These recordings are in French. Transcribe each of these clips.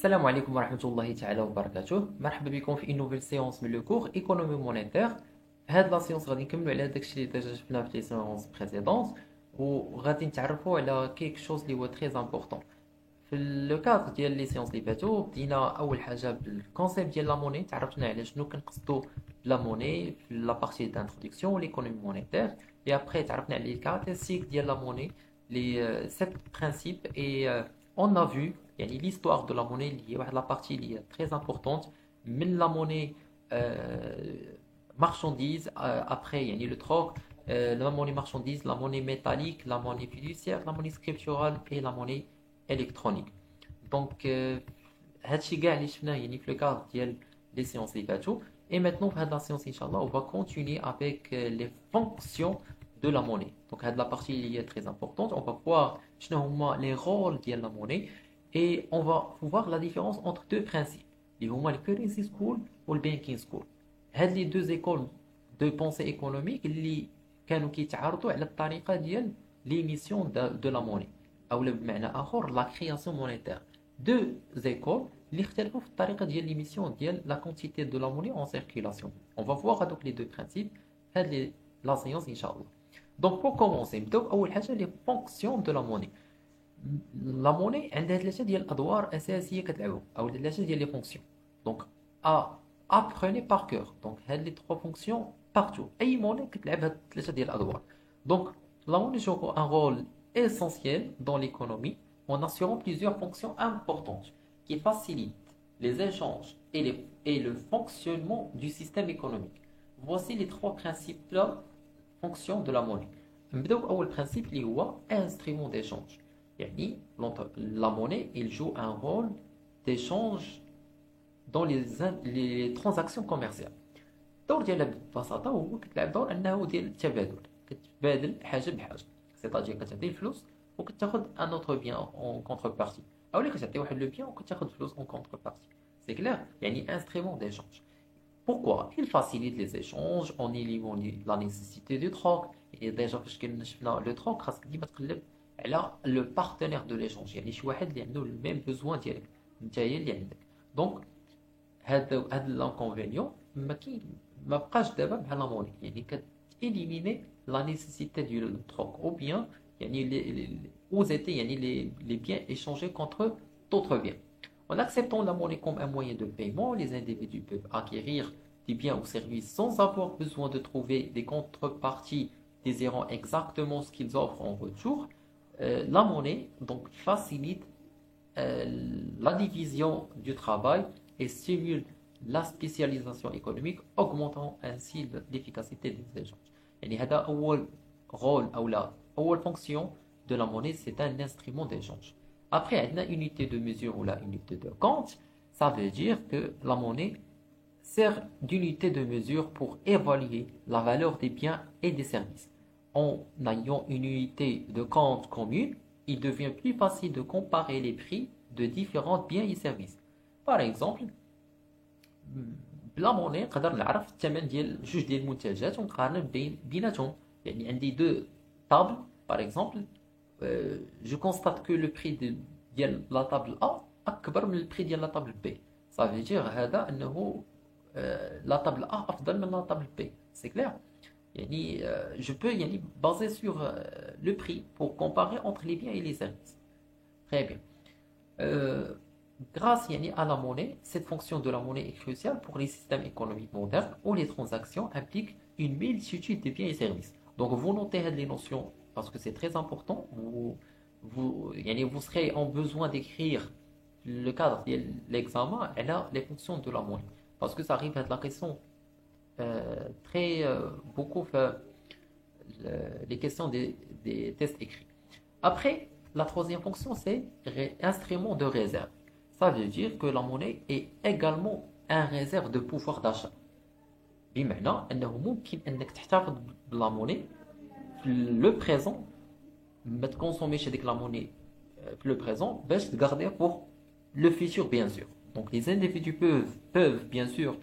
السلام عليكم ورحمة الله تعالى وبركاته. مرحبا بكم في نوفيل سيونس من لو كور ايكونومي مونيتير. هاد لا سيونس غادي نكملوا على داكشي اللي ديجا شفناه في لي سيونس بريسيدونت، وغادي نتعرفوا على كيك شوز اللي هو تري امبورطون. في لو كادر ديال لي سيونس اللي فاتوا بدينا اول حاجه بالكونسيبت ديال لا موني، تعرفنا على شنو كنقصدوا بلا موني في لا بارتي دانتروداكسيون ليكونومي مونيتير. اي ابري تعرفنا على لي كارactéristiques ديال لا موني، لي سيت برينسيپ. اي on a vu يعني l'histoire de la monnaie اللي هي واحد لا بارتي اللي هي très importante من لا موني marchandise après يعني le troc, la monnaie marchandise, la monnaie métallique, la monnaie fiduciaire, la monnaie scripturale et la monnaie électronique. Donc هادشي كاع اللي شفناه يعني في لو كادر ديال لي سيونس اللي فاتوا. Et maintenant في هاد لا سيونس ان شاء الله on va continuer avec les fonctions de la monnaie. Donc هاد la partie اللي هي très importante, on va voir شنو هما les rôles ديال la monnaie et on va voir la différence entre deux principes اللي هما le currency school و le banking school. هاد لي deux écoles de pensée économique اللي كانوا كيتعارضوا على الطريقه ديال l'émission de la monnaie او بمعنى اخر la création monétaire. Deux écoles اللي اختلفوا في الطريقه ديال l'émission ديال la quantité de la monnaie en circulation. On va voir donc les deux principes هاد la séance ان شاء الله. Donc pour commencer نبداو اول حاجه les fonctions de la monnaie. لا موني عندها ثلاثه ديال الادوار اساسيه كتلعبوا او ثلاثه ديال لي فونكسيون. دونك apprenez par cœur. Donc هاد لي trois fonctions partout. اي موني كتلعب هاد ثلاثه ديال الادوار. Donc la monnaie joue un rôle essentiel dans l'économie en assurant plusieurs fonctions importantes qui facilitent les échanges et le fonctionnement du système économique. Voici les trois principales fonctions de la monnaie. نبداو بأول principe اللي هو instrument d'échange. يعني la monnaie il joue un rôle d'échange dans les transactions commerciales. الدور ديالها ببساطه هو كتلعب دور انه ديال التبادل، كتبادل حاجه بحاجه، سيتاجي كتعطي الفلوس وكتاخذ ان اوتر بيان اون كونتر بارتي، اولا كتعطي واحد لو بيان وكتاخذ فلوس اون كونتر بارتي. سي كلير، يعني انسترومون d'échange. Pourquoi? Il facilite les échanges en éliminant la nécessité du troc. Et déjà فاش كنشفنا لو troc خاصك ديما تقلب على لو بارتنير دو ليشونج، يعني شي واحد اللي عنده الميم بوزوان ديالك نتايا اللي عندك. دونك هاد لانكونفينيون ما بقاش دابا بحال لا موني، يعني كتاليميني لا نيسيسيتي ديال التروك او بيان يعني ou étaient يعني les biens échangés contre d'autres biens. En acceptant la monnaie comme un moyen de paiement, les individus peuvent acquérir des biens ou services sans avoir besoin de trouver des contreparties désirant exactement ce qu'ils offrent en retour. La monnaie donc facilite la division du travail et stimule la spécialisation économique, augmentant ainsi l'efficacité des échanges. يعني هذا أول rôle أو لا أول fonction de la monnaie, c'est un instrument d'échange. Après, عندنا unité de mesure ou la unité de compte. Ça veut dire que la monnaie sert d'unité de mesure pour évaluer la valeur des biens et des services. En ayant une unité de compte commune, il devient plus facile de comparer les prix de différents biens et services. Par exemple, بلا موني نقدر نعرف الثمن ديال جوج ديال المنتجات ونقارن بيناتهم. يعني عندي دو طابل باغ اكزومبل، جو كونستات كو لو بري ديال لا طابل ا اكبر من البري ديال لا طابل بي. صافي دير هذا انه لا طابل ا افضل من لا طابل بي. سي كلير، يعني جو بو يعني بازي سور لو بري بور كومباري انتر لي بيان اي لي سيرفيس. تري بيان. Grâce à la monnaie, cette fonction de la monnaie est cruciale pour les systèmes économiques modernes où les transactions impliquent une multitude de biens et services. Donc vous notez les notions parce que c'est très important. Vous serez en besoin d'écrire le cadre de l'examen et là les fonctions de la monnaie. Parce que ça arrive à la question très beaucoup les questions des tests écrits. Après, la troisième fonction, c'est instrument de réserve. Ça veut dire que la monnaie est également un réserve de pouvoir d'achat. بمعنى أنه ممكن أنك تحتفظ بلا موني في لو بريزون، ما تكونسوميش هذيك لا موني في لو بريزون باش تغارديها pour le futur bien sûr. Donc les individus peuvent bien sûr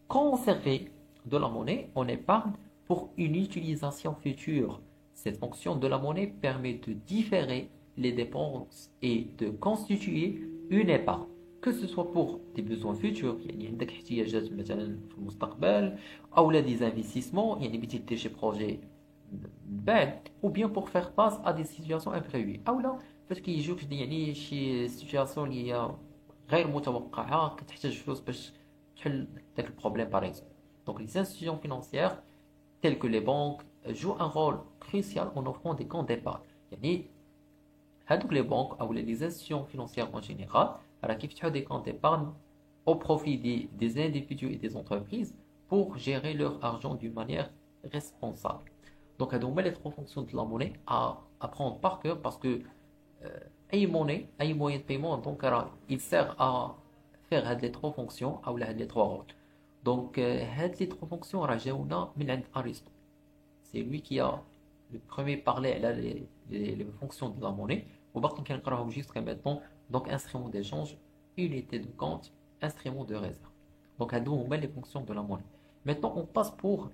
conserver de la monnaie en épargne pour une utilisation future. Cette fonction de la monnaie permet de différer les dépenses et de constituer une épargne que ce soit pour des besoins futurs يعني عندك احتياجات مثلا في المستقبل او لا des investissements يعني بغيتي دير شي بروجي من بعد ou bien pour faire face à des situations imprévues او لا فاش كيجيوك يعني شي سيتوياسيون اللي هي غير متوقعة كتحتاج فلوس باش تحل داك البروبليم par exemple. Donc les institutions financières telles que les banques jouent un rôle crucial en offrant des comptes d'épargne. يعني هادوك les banques ou les institutions financières en général راه كيفتحوا des comptes d'épargne au profit des individus et des entreprises pour gérer leur argent d'une manière responsable. Donc هادو هما les trois fonctions de la monnaie à prendre par cœur parce que اي monnaie اي moyen de paiement donc il sert à faire هاد les trois fonctions ou هاد les trois rôles. Donc هاد les trois fonctions راه جاونا من عند ارسطو. C'est lui qui a le premier parlé على les fonctions de la monnaie وباقي كنقراهم jusqu'à maintenant. Donc instrument d'échange, unité de compte, instrument de réserve. Donc هادو هما les fonctions de la monnaie. Maintenant on passe pour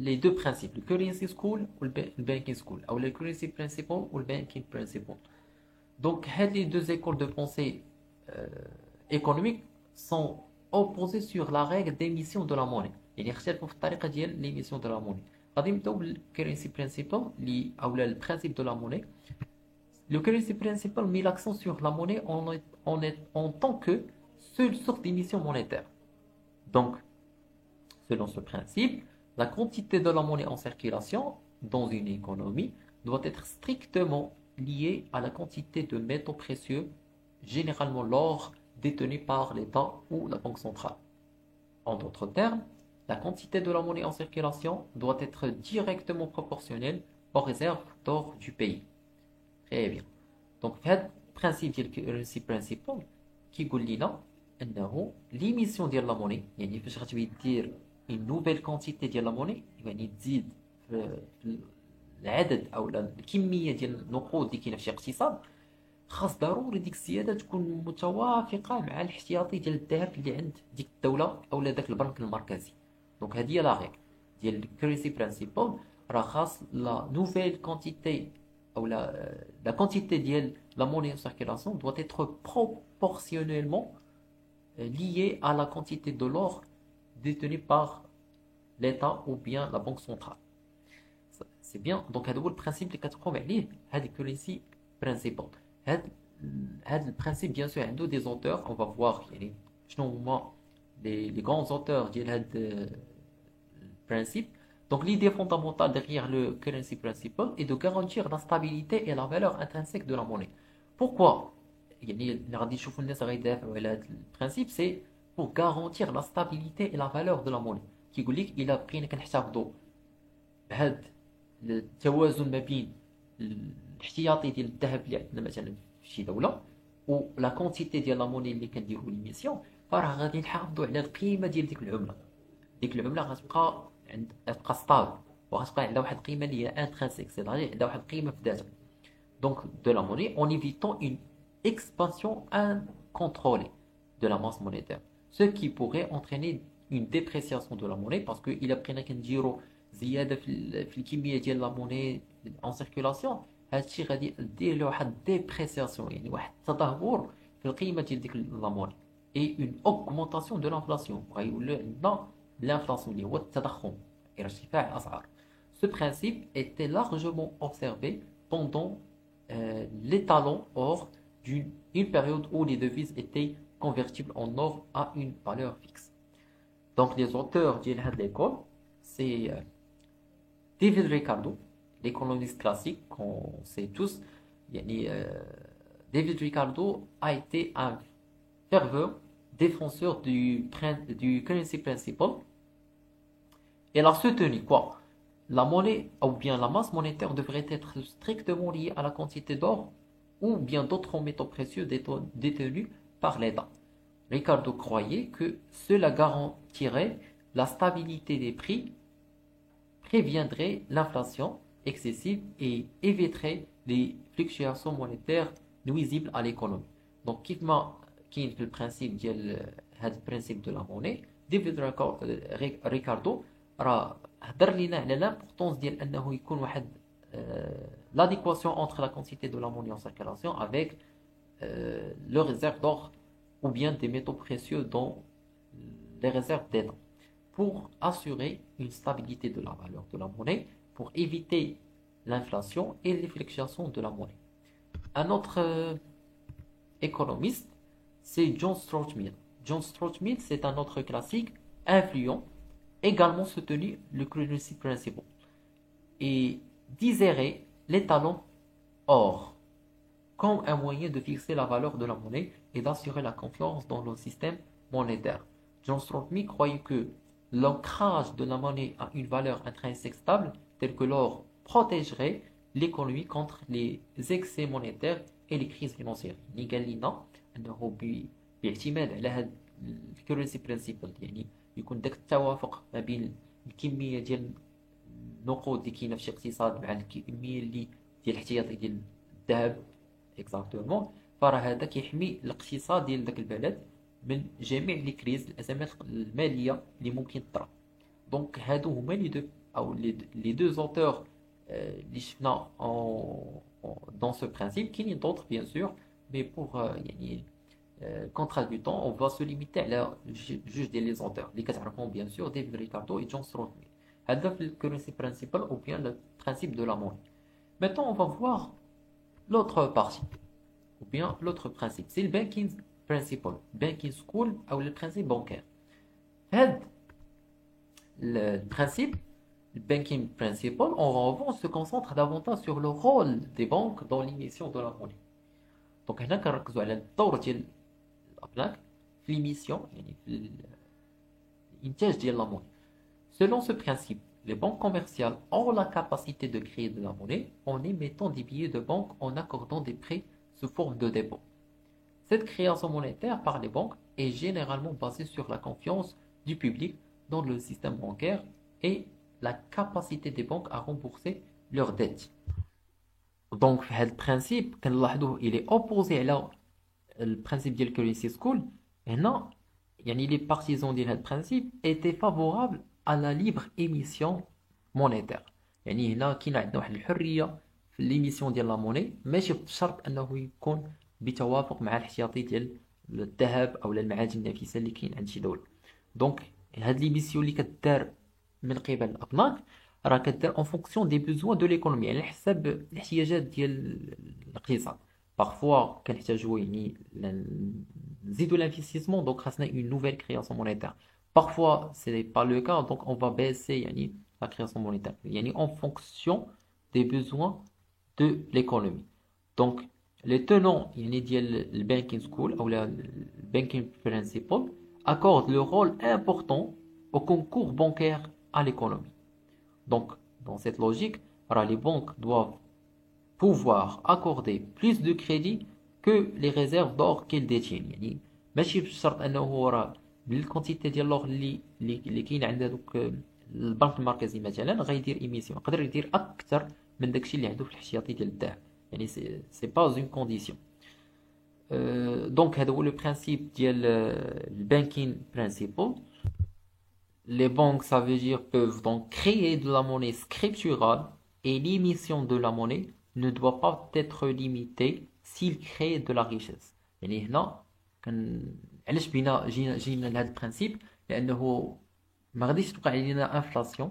les deux principes, le currency school ou le banking school, ou le currency principle ou le banking principle. Donc les deux écoles de pensée économiques sont opposées sur la règle d'émission de la monnaie. يعني يختلفوا في الطريقة ديال l'émission de la monnaie. غادي نبداو بالcurrency principle اللي او le principe de la monnaie. Le currency principle met l'accent sur la monnaie en tant que seule source d'émission monétaire. Donc, selon ce principe, la quantité de la monnaie en circulation dans une économie doit être strictement liée à la quantité de métaux précieux, généralement l'or détenu par l'État ou la Banque centrale. En d'autres termes, la quantité de la monnaie en circulation doit être directement proportionnelle aux réserves d'or du pays. Très bien. Donc هذا البرانسيب ديال الكرنسي برينسيبل كيقول لنا انه ليميسيون ديال لا موني يعني فاش غتبغي دير اون نوفيل كونتيتي ديال لا موني يعني تزيد في العدد او الكميه ديال النقود اللي كاينه في شي اقتصاد خاص ضروري ديك الزياده تكون متوافقه مع الاحتياطي ديال الذهب اللي عند ديك الدوله او داك البنك المركزي. دونك هذه هي لا ريغل ديال الكرنسي برينسيبل راه خاص لا نوفيل كونتيتي ou la quantité de la monnaie en circulation doit être proportionnellement liée à la quantité de l'or détenu par l'État ou bien la Banque centrale. C'est bien. Donc, c'est le principe qui est le currency principle. Le principe, bien sûr, il y a des auteurs. On va voir les grands auteurs de ce principe. Donc l'idée fondamentale derrière le currency principle est de garantir la stabilité et la valeur intrinsèque de la monnaie. Pourquoi le principe c'est pour garantir la stabilité et la valeur de la monnaie. كيقول لك إلا بقينا كنحتفظوا بهذا التوازن ما بين الاحتياطي ديال الذهب اللي عندنا مثلا في شي دولة و لا كونتيتي ديال لا موني اللي كنديروا ليميسيون فراه غادي نحافظوا على القيمة ديال ديك العملة. ديك العملة غتبقى تبقى ستابل وغتبقى عندها واحد القيمه اللي هي انترينسيك سي عندها واحد القيمه في ذاتها. دونك دو لا موني en évitant une expansion incontrôlée de la masse monétaire, ce qui pourrait entraîner une dépréciation de la monnaie parce que الا بقينا كنديروا زياده في الكميه ديال لا موني en circulation هادشي غادي دير له واحد ديبريسياسيون يعني واحد التدهور في القيمه ديال ديك لا موني et une augmentation de l'inflation غيولي عندنا l'inflation اللي هو التضخم ارتفاع الاسعار. Ce principe était largement observé pendant l'étalon or d'une période où les devises étaient convertibles en or à une valeur fixe. Donc les auteurs de l'école c'est David Ricardo, l'économiste classique qu'on sait tous. David Ricardo a été un fervent défenseur du currency principle. Elle a soutenu quoi? La monnaie ou bien la masse monétaire devrait être strictement liée à la quantité d'or ou bien d'autres métaux précieux détenus par l'État. Ricardo croyait que cela garantirait la stabilité des prix, préviendrait l'inflation excessive et éviterait les fluctuations monétaires nuisibles à l'économie. Donc, كاين في البرانسيب ديال هذا البرانسيب دو لا موني ديفيد ريكاردو راه هضر لينا على لامبورطونس ديال انه يكون واحد l'adéquation entre la quantité de la monnaie en circulation avec le réserve d'or ou bien des métaux précieux dans les réserves d'État pour assurer une stabilité de la valeur de la monnaie, pour éviter l'inflation et les fluctuations de la monnaie. Un autre économiste, c'est John Stuart Mill. John Stuart Mill, c'est un autre classique influent, également soutenu le currency principle, et désirait l'étalon or comme un moyen de fixer la valeur de la monnaie et d'assurer la confiance dans le système monétaire. John Stuart Mill croyait que l'ancrage de la monnaie à une valeur intrinsèque stable, telle que l'or, protégerait l'économie contre les excès monétaires et les crises financières. يعني قال لنا انه باعتماد على هذا الكرنسي برينسيبل، يعني يكون داك التوافق ما بين الكميه ديال النقود اللي كاينه في شي اقتصاد مع الكميه اللي ديال الاحتياطي ديال الذهب اكزاكتومون، فراه هذا كيحمي الاقتصاد ديال داك البلد من جميع لي كريز الازمات الماليه اللي ممكن تطرا. دونك هادو هما لي دو او لي دو اوتور اللي شفنا dans ce principe. كاينين d'autres bien sûr, mais pour يعني contrat du temps, on va se limiter à juge des auteurs اللي كتعرفون bien sûr, David Ricardo et John Stuart Mill. هذا في le currency principle ou bien le principe de la monnaie. Maintenant on va voir l'autre partie ou bien l'autre principe, c'est le banking principle, banking school ou le principe bancaire. Le principe, le banking principle, en revanche, se concentre davantage sur le rôle des banques dans l'émission de la monnaie. Donc هنا كنركزوا على الدور ديال الأبناك في l'émission يعني في الإنتاج ديال la monnaie. Selon ce principe, les banques commerciales ont la capacité de créer de la monnaie en émettant des billets de banque en accordant des prêts sous forme de dépôt. Cette création monétaire par les banques est généralement basée sur la confiance du public dans le système bancaire et la capacité des banques à rembourser leurs dettes. Donc, ce principe, il est opposé à le principe de currency school. Et non, les partisans de ce principe étaient favorables à la libre émission monétaire. يعني هنا كاين عندنا واحد الحريه في ليميسيون ديال لا موني، ماشي بشرط انه يكون بتوافق مع الاحتياطي ديال الذهب او المعادن النفيسه اللي كاين عند شي دوله. دونك هاد ليميسيون اللي كدار من قبل الابناك راه كدار اون فونكسيون دي بوزوان دو ليكونومي، على حساب الاحتياجات ديال الاقتصاد. بارفوا كنحتاجوا يعني نزيدوا l'investissement, donc خاصنا une nouvelle création monétaire. Parfois, ce n'est pas le cas, donc on va baisser yani, la création monétaire yani, en fonction des besoins de l'économie. Donc, les tenants yani, du banking school ou le banking principle accordent le rôle important au concours bancaire à l'économie. Donc, dans cette logique, alors les banques doivent pouvoir accorder plus de crédit que les réserves d'or qu'elles détiennent. يعني ماشي بشرط انه راه بالكونتيتي ديال اللور اللي كاين عند دوك البنك المركزي مثلا غيدير ايميسيون، يقدر يدير اكثر من داكشي اللي عنده في الاحتياطي ديال الذهب. يعني سي با اون كونديسيون. دونك هذا هو لو برينسيپ ديال البانكين برينسيبل. Les banques, ça veut dire, peuvent donc créer de la monnaie scripturale et l'émission de la monnaie ne doit pas être limitée s'il crée de la richesse. يعني هنا علاش جينا لهذا البرانسيب؟ لانه ما غاديش توقع علينا انفلاسيون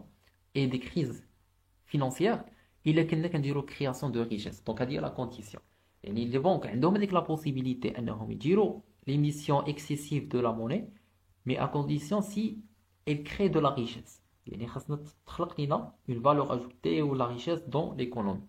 اي دي كريز فينانسيير الا كنا كنديروا كرياسيون دو ريشيس. دونك هذه هي لا كونديسيون. يعني لي بانك عندهم هذيك لا بوسيبيليتي انهم يديروا ليميسيون اكسيسيف دو لا موني، مي ا كونديسيون سي elle crée de la richesse. يعني خاصنا تخلق لنا une valeur ajoutée ou la richesse dans l'économie.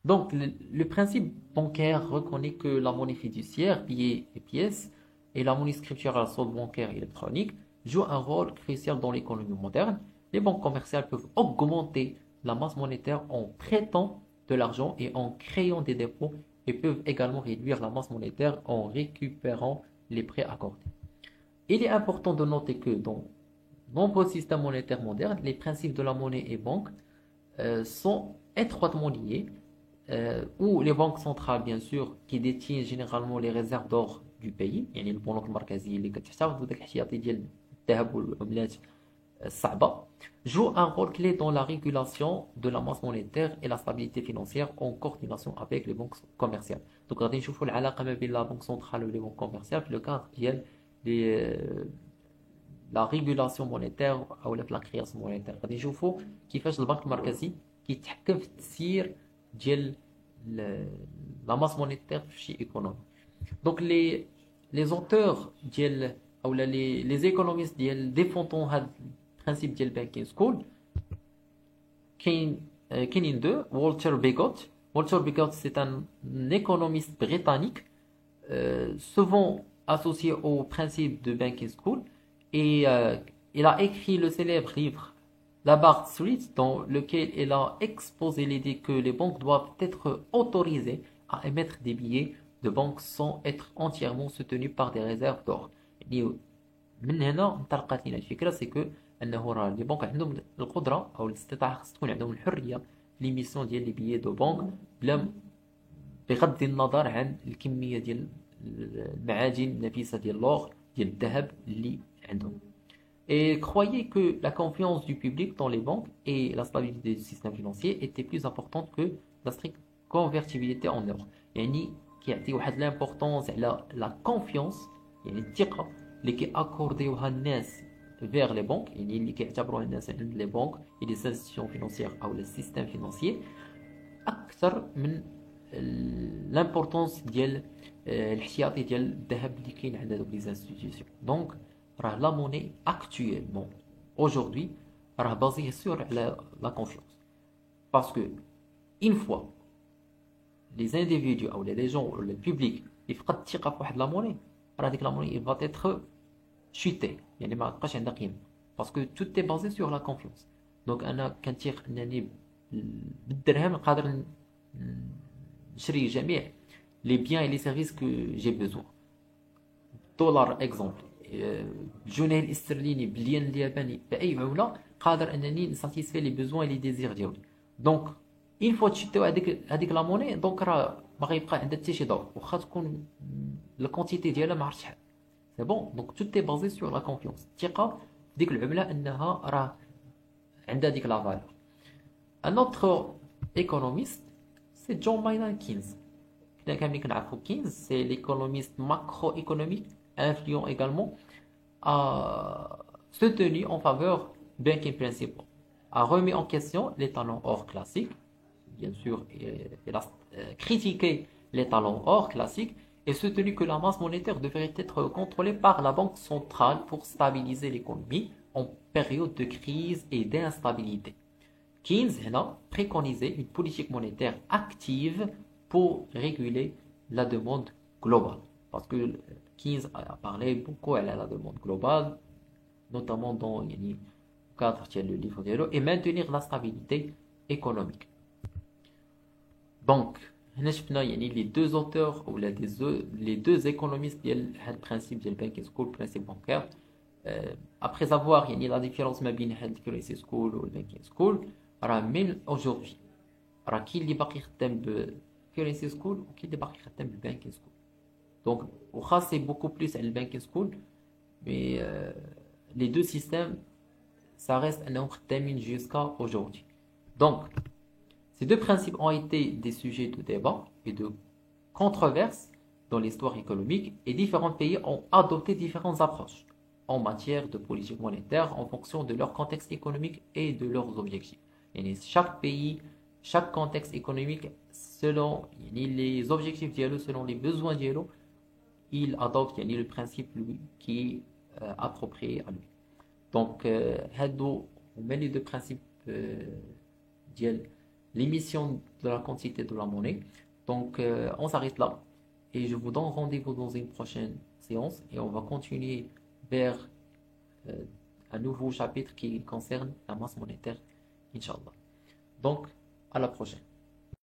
Donc, le principe bancaire reconnaît que la monnaie fiduciaire, billets et pièces, et la monnaie scripturale, solde bancaire et électronique, jouent un rôle crucial dans l'économie moderne. Les banques commerciales peuvent augmenter la masse monétaire en prêtant de l'argent et en créant des dépôts, et peuvent également réduire la masse monétaire en récupérant les prêts accordés. Il est important de noter que dans nombreux systèmes monétaires modernes, les principes de la monnaie et banque sont étroitement liés, où les banques centrales, bien sûr, qui détiennent généralement les réserves d'or du pays, يعني البنوك المركزية اللي كتحتفظ بداك الاحتياطي ديال الذهب والعملات الصعبة, jouent un rôle clé dans la régulation de la masse monétaire et la stabilité financière en coordination avec les banques commerciales. Donc غادي نشوفوا العلاقه ما بين لا بنك سنترال ولي بنك كوميرسيال في لو كادر ديال لي لا ريغولاسيون مونيتير او لا كرياسيون مونيتير. غادي نشوفوا كيفاش البنك المركزي كيتحكم في التسيير ديال لا ماس مونيتير في شي ايكونومي. دونك لي زونتور ديال او لي زيكونوميست ديال ديفونتون هاد البرانسيب ديال بانكين سكول كاينين دو. والتر بيغوت. Walter Bigott, c'est un économiste britannique, souvent associé au principe de Banking School, et il a écrit le célèbre livre La Barre Street, dans lequel il a exposé l'idée que les banques doivent être autorisées à émettre des billets de banque sans être entièrement soutenues par des réserves d'or. من هنا انطلقت لنا الفكرة، سي كو انه راه لي بنك عندهم القدرة او الاستطاعة، خص تكون عندهم الحرية ليميسيون ديال لي بيي دو بنك بلا بغض النظر عن الكميه ديال المعادن النفيسه ديال لور ديال الذهب اللي عندهم. Et croyait que la confiance du public dans les banques et la stabilité du système financier était plus importante que la stricte convertibilité en euros. يعني كيعطي واحد l'importance على la confiance، يعني الثقه اللي كيأكورديوها الناس vers les banques، يعني اللي كيعتبروها الناس عند لي بنك et les institutions financières او le système financier، اكثر من l'importance ديال الاحتياطي ديال الذهب اللي كاين عند دوك لي انستيتيوشن. دونك راه لا موني اكطويلمون aujourd'hui راه بازيه سور على لا كونفيونس، باسكو une fois les individus او les gens ou le public يفقد الثقه في واحد لا موني، راه ديك لا موني va être chuter، يعني ما بقاش عندها قيمه، باسكو tout est basé sur la confiance. دونك انا كنتيق انني بالدرهم قادر نشري جميع لي بيان اي لي سيرفيس كو جي بيزوان. دولار اكزومبل، الجنيه الاسترليني بالين الياباني باي عمله قادر انني نساتيسفي لي بيزوان لي ديزير ديالي. دونك اين فوا تشتيو هذيك لا موني، دونك راه ما غيبقى عندها حتى شي دور، واخا تكون الكونتيتي ديالها ما عرفتش شحال. سي بون. دونك توت اي بازي سور لا كونفيونس، الثقه ديك العمله انها راه عندها ديك لا فالور. ان اوتر ايكونوميست سي جون ماينارد كينز. حنا كاملين كنعرفو كينز، سي ليكونوميست ماكرو ايكونوميك influent également, a soutenu en faveur banking principal, a remis en question les talons or classiques, bien sûr, il a critiqué les talons or classiques et soutenu que la masse monétaire devrait être contrôlée par la banque centrale pour stabiliser l'économie en période de crise et d'instabilité. Keynes a préconisé une politique monétaire active pour réguler la demande globale, parce que Keynes a parlé beaucoup à la demande globale, notamment dans le cadre du livre de l'eau, et maintenir la stabilité économique. Donc, les deux auteurs ou les deux économistes du principe du banking school, principe bancaire, après avoir la différence entre le currency school ou le banking school, même aujourd'hui, qui est le currency school ou qui est le banking school. Donc, c'est beaucoup plus le banking school, mais les deux systèmes, ça reste un nombre termine jusqu'à aujourd'hui. Donc, ces deux principes ont été des sujets de débat et de controverse dans l'histoire économique, et différents pays ont adopté différentes approches en matière de politique monétaire en fonction de leur contexte économique et de leurs objectifs. Et chaque pays, chaque contexte économique, selon les objectifs dialogue, selon les besoins dialogue, il adopte le principe lui, qui est approprié à lui. Donc, on met les deux principes de l'émission de la quantité de la monnaie. Donc, on s'arrête là et je vous donne rendez-vous dans une prochaine séance et on va continuer vers un nouveau chapitre qui concerne la masse monétaire, Inch'Allah. Donc, à la prochaine.